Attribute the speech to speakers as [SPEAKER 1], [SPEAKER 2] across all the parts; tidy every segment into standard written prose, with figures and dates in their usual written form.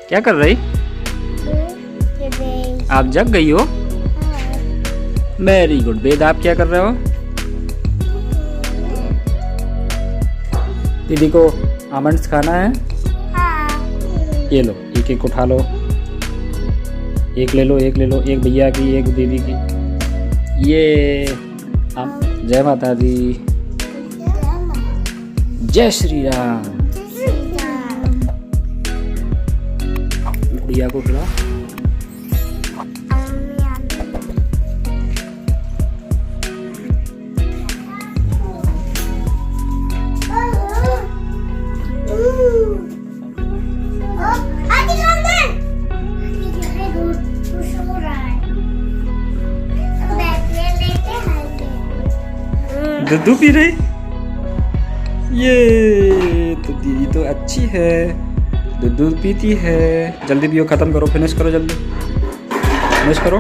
[SPEAKER 1] क्या कर रही? आप जग गई हो? Very good. वेद आप क्या कर रहे हो? दीदी को आमंड्स खाना है? ये लो, एक एक उठा लो। एक ले लो, एक ले लो। एक भैया की, एक दीदी की। ये जय माता दी। जय श्री राम। भैया को खिला।
[SPEAKER 2] दूध पी रही? ये तो दीदी तो अच्छी है, दूध पीती है। जल्दी पियो, खत्म करो, फिनिश करो, जल्दी फिनिश करो।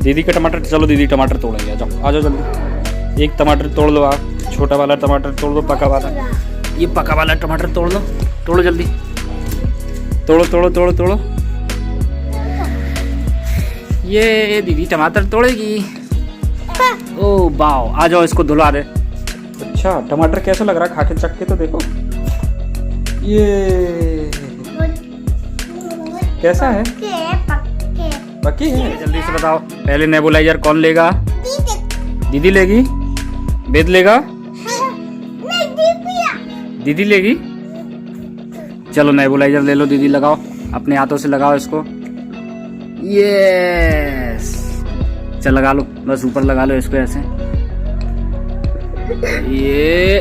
[SPEAKER 2] दीदी का टमाटर, चलो दीदी टमाटर तोड़ेंगे। आ जाओ, आ जाओ जल्दी। एक टमाटर तोड़ लो आप, छोटा वाला टमाटर तोड़ दो, पका वाला। ये पका वाला टमाटर तोड़ लो, तोड़ो जल्दी, तोड़ो तोड़ो तोड़ो तोड़ो। ये दीदी टमाटर तोड़ेगी। ओ वाओ, आ जाओ, इसको धुला दे। अच्छा, टमाटर कैसा लग रहा है? खा के चख के तो देखो। ये कैसा है? पक्की है? जल्दी से बताओ, पहले नेबुलाइजर कौन लेगा? दीदी लेगी? वेद लेगा? दीदी लेगी? चलो नेबुलाइजर ले लो, दीदी लगाओ, अपने हाथों से लगाओ इसको। यस, चल लगा लो, बस ऊपर लगा लो इसको ऐसे। ये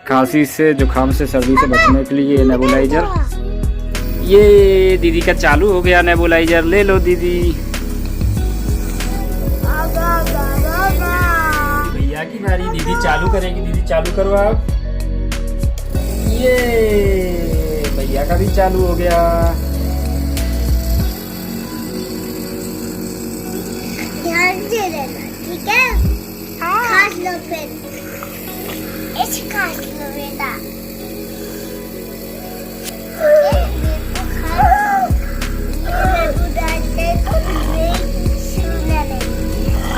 [SPEAKER 2] खांसी से, जुकाम से, सर्दी से बचने के लिए नेबुलाइजर। ये दीदी का चालू हो गया नेबुलाइजर, ले लो दीदी। भैया की बारी, दीदी चालू करेगी। दीदी चालू करो आप। ये भैया का भी चालू हो गया।
[SPEAKER 3] ध्यान से लेना, ठीक है? खास लो फिर, ऐसे खास लो बेटा।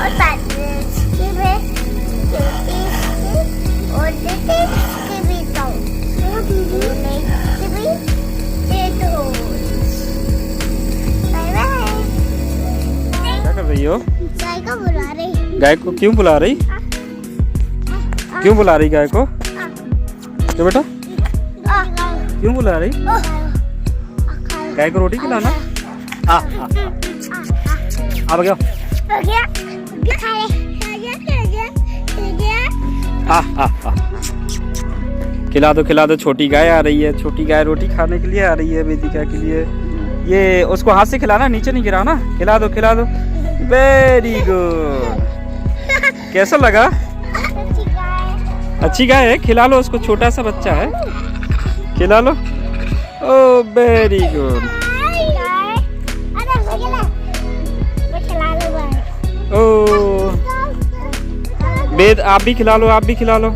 [SPEAKER 3] और बाद में इसकी भी और देते इसकी भी दो, इसकी भी दे दो। Bye bye.
[SPEAKER 2] क्या कर रही हो?
[SPEAKER 3] गाय को बुला रही।
[SPEAKER 2] गाय को क्यों बुला रही? क्यों बुला रही गाय को? क्यों बेटा, क्यों बुला रही? गाय को रोटी खिलाना। अब गया खिला दो। छोटी गाय आ रही है, छोटी गाय रोटी खाने के लिए आ रही है वेदिका के लिए। ये उसको हाथ से खिलाना, नीचे नहीं गिराना। खिला दो। Very good. कैसा लगा? अच्छी गाय है, खिला लो उसको, छोटा सा बच्चा है, खिला लो। ओ वेरी गुड। ओ वेद, आप भी खिला लो, आप भी खिला लो।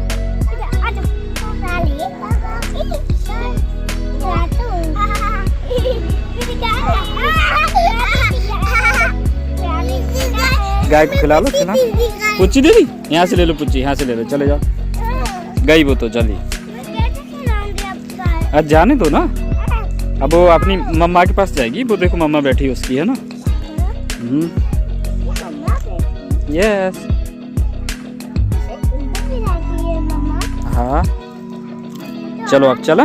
[SPEAKER 2] गाय को खिला लो, खिला। पुच्ची दीदी, यहाँ से ले लो पुच्ची, यहाँ से ले लो, चले जाओ। गई वो तो, चलिए आज जाने दो ना। अब वो अपनी मम्मा के पास जाएगी। वो देखो मम्मा बैठी उसकी है ना। यस, हाँ चलो अब चला।